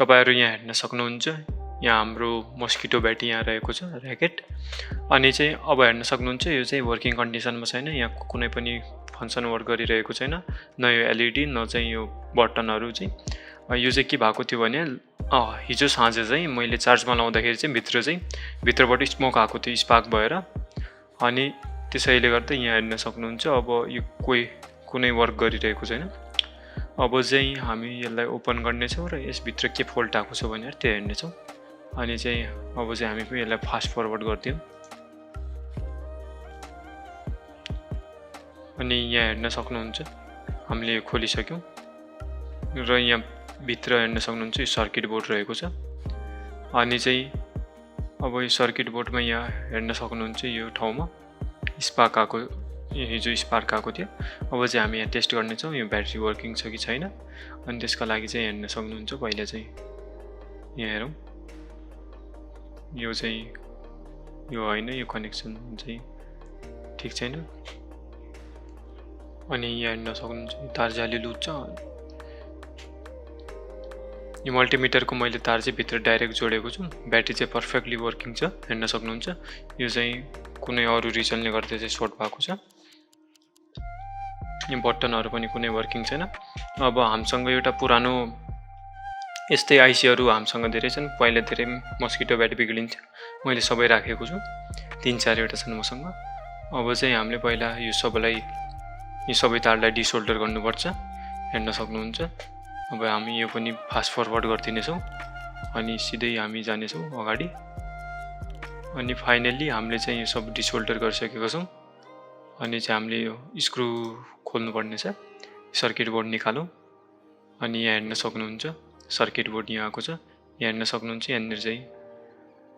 तपाईहरु यहाँ हेर्न सक्नुहुन्छ यहाँ हाम्रो मस्किटो ब्याट यहाँ रहेको छ र्याकेट अनि चाहिँ अब हेर्न सक्नुहुन्छ यो चाहिँ वर्किङ कन्डिसनमा छैन यहाँ कुनै पनि फंक्सन वर्क गरिरहेको छैन न यो एलईडी न चाहिँ यो बटनहरु चाहिँ यो चाहिँ के भएको थियो भने हिजो साँझ चाहिँ मैले चार्जमा लाउँदाखेरि चाहिँ भित्रबाट स्मोक आएको थियो स्पार्क भएर अनि त्यसैले गर्दा यहाँ हेर्न सक्नुहुन्छ अब यो कुनै वर्क गरिरहेको छैन अब चाहिँ हामी यसलाई ओपन गर्ने छौं र यस भित्र के फल्ट आएको छ भनेर त्यो हेर्ने छौं अनि चाहिँ अब चाहिँ हामी पनि यसलाई फास्ट फरवर्ड गर्दियौ अनि यहाँ हेर्न सक्नुहुन्छ हामीले यो खोलिसक्यौं र यहाँ भित्र हेर्न सक्नुहुन्छ यो सर्किट बोर्ड रहेको छ अनि चाहिँ अब यो सर्किट बोर्डमा यहाँ हेर्न सक्नुहुन्छ यो ठाउँमा स्पार्क आएको हिजो स्पार्क आएको थियो अब चाहिँ हामी यहाँ टेस्ट गर्ने छौं यो ब्याट्री वर्किङ छ कि छैन अनि त्यसका लागि चाहिँ हेर्न सक्नुहुन्छ पहिले चाहिँ यहाँ हेरौं यो चाहिँ यो हैन यो कनेक्सन चाहिँ ठीक छैन अनि यहाँ हेर्न सक्नुहुन्छ तार जाली लुज छ यो मल्टिमिटरको मैले तार चाहिँ भित्र डाइरेक्ट जोडेको छु ब्याट्री चाहिँ पर्फेक्टली वर्किङ छ हेर्न सक्नुहुन्छ यो चाहिँ कुनै अरु रिजनले गर्दा चाहिँ सर्ट भएको छ यो बटनहरु पनि कुनै वर्किङ छैन अब हामीसँग एउटा पुरानो यस्तै आइसीहरु हामीसँग धेरै छन् पहिले धेरै मस्किटो ब्याट बिग्रिन्थ्यो मैले सबै राखेको छु 3-4 वटा छन् मसँग अब चाहिँ हामीले पहिला यो सबै तारलाई डिसोल्डर गर्नुपर्छ हेर्न सक्नुहुन्छ अब हामी यो पनि फास्ट फरवर्ड गर्दिने छौं अनि सिधै हामी जाने छौं अगाडि अनि फाइनली हामीले चाहिँ यो सब डिसोल्डर गरिसकेका छौं अनि चाहिँ हामीले यो स्क्रु खोल्नु पर्ने छ सर्किट बोर्ड निकालौं अनि यहाँ हेर्न सक्नुहुन्छ सर्किट बोर्ड यहाँ आएको छ यहाँ हेर्न सक्नुहुन्छ यहाँनिर चाहिँ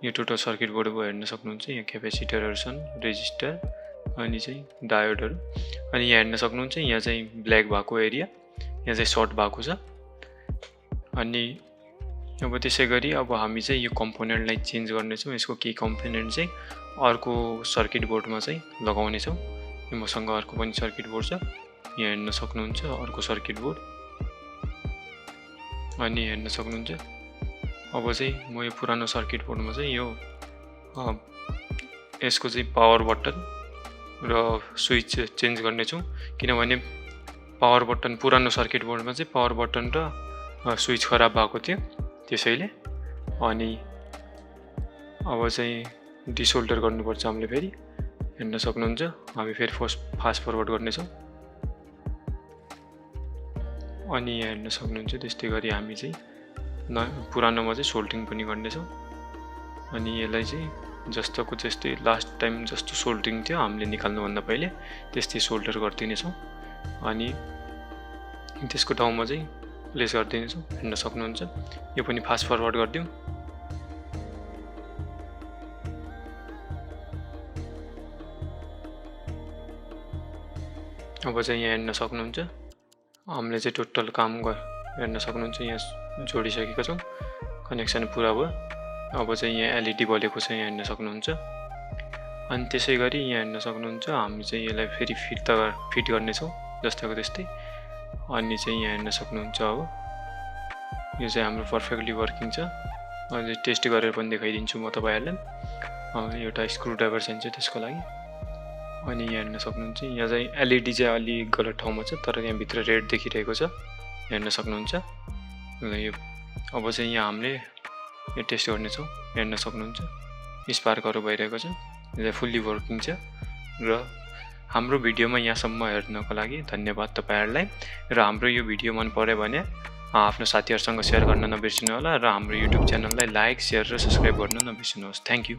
यो टोटल सर्किट बोर्ड भयो हेर्न सक्नुहुन्छ यहाँ क्यापेसिटरहरु छन् रेजिस्टर अनि चाहिँ डायोडहरु अनि यहाँ हेर्न सक्नुहुन्छ यहाँ चाहिँ ब्ल्याक भएको एरिया यहाँ चाहिँ सर्ट भएको छ अनि अब त्यसैगरी अब हामी चाहिँ यो कम्पोनेन्टलाई चेन्ज गर्ने छौं यसको के कम्पोनेन्ट चाहिँ अर्को सर्किट बोर्डमा चाहिँ लगाउने छौं यो मसँग अर्को पनि सर्किट बोर्ड छ यहाँ हेर्न सक्नुहुन्छ अर्को सर्किट बोर्ड अनि हेर्न सक्नुहुन्छ अब चाहिँ म यो पुरानो सर्किट बोर्डमा चाहिँ यो यसको चाहिँ पावर बटन र स्विच चेन्ज गर्ने छौं किनभने पावर बटन पुरानो सर्किट बोर्डमा चाहिँ पावर बटन र स्विच खराब भएको थियो त्यसैले अनि अब चाहिँ डिसोल्डर गर्नुपर्छ हामीले फेरि हेर्न सक्नुहुन्छ हामी फेरि फास्ट फरवर्ड गर्ने छौं अनि यहाँ हेर्न सक्नुहुन्छ त्यस्तै गरी हामी चाहिँ पुरानोमा चाहिँ सोल्डरिङ पनि गर्ने छौं अनि यसलाई चाहिँ जस्तोको त्यस्तै लास्ट टाइम जस्तो सोल्डरिङ थियो हामीले निकाल्नु भन्दा पहिले त्यस्तै सोल्डर गर्दिने छौं अनि त्यसको ठाउँमा चाहिँ प्लेस गर्दिने छौं हेर्न सक्नुहुन्छ यो पनि फास्ट फरवर्ड गर्दियौ अब चाहिँ यहाँ हेर्न सक्नुहुन्छ हामीले चाहिँ टोटल काम हेर्न सक्नुहुन्छ यहाँ जोडिसकेका छौं कनेक्सन पुरा भयो अब चाहिँ यहाँ एलईडी बलेको छ यहाँ हेर्न सक्नुहुन्छ अनि त्यसैगरी यहाँ हेर्न सक्नुहुन्छ हामी चाहिँ यसलाई फेरि फिट गर्ने छौं जस्ताको त्यस्तै अनि चाहिँ यहाँ हेर्न सक्नुहुन्छ अब यो चाहिँ हाम्रो पर्फेक्टली वर्किङ छ अनि टेस्ट गरेर पनि देखाइदिन्छु म तपाईहरुलाई एउटा स्क्रु ड्राइभर चाहिन्छ त्यसको लागि अनि यहाँ हेर्न सक्नुहुन्छ यहाँ चाहिँ एलईडी चाहिँ अलि गलत ठाउँमा छ तर यहाँ भित्र रेड देखिरहेको छ हेर्न सक्नुहुन्छ यो अब चाहिँ यहाँ हामीले यो टेस्ट गर्ने छौं हेर्न सक्नुहुन्छ स्पार्कहरु भइरहेको छ यो फुल्ली वर्किङ छ र हाम्रो भिडियोमा यहाँसम्म हेर्नको लागि धन्यवाद तपाईहरुलाई र हाम्रो यो भिडियो मन पर्यो भने आफ्नो साथीहरुसँग शेयर गर्न नबिर्सनु होला र हाम्रो युट्युब च्यानललाई लाइक शेयर र सब्स्क्राइब गर्न नबिर्सनुहोस् थ्यांक यू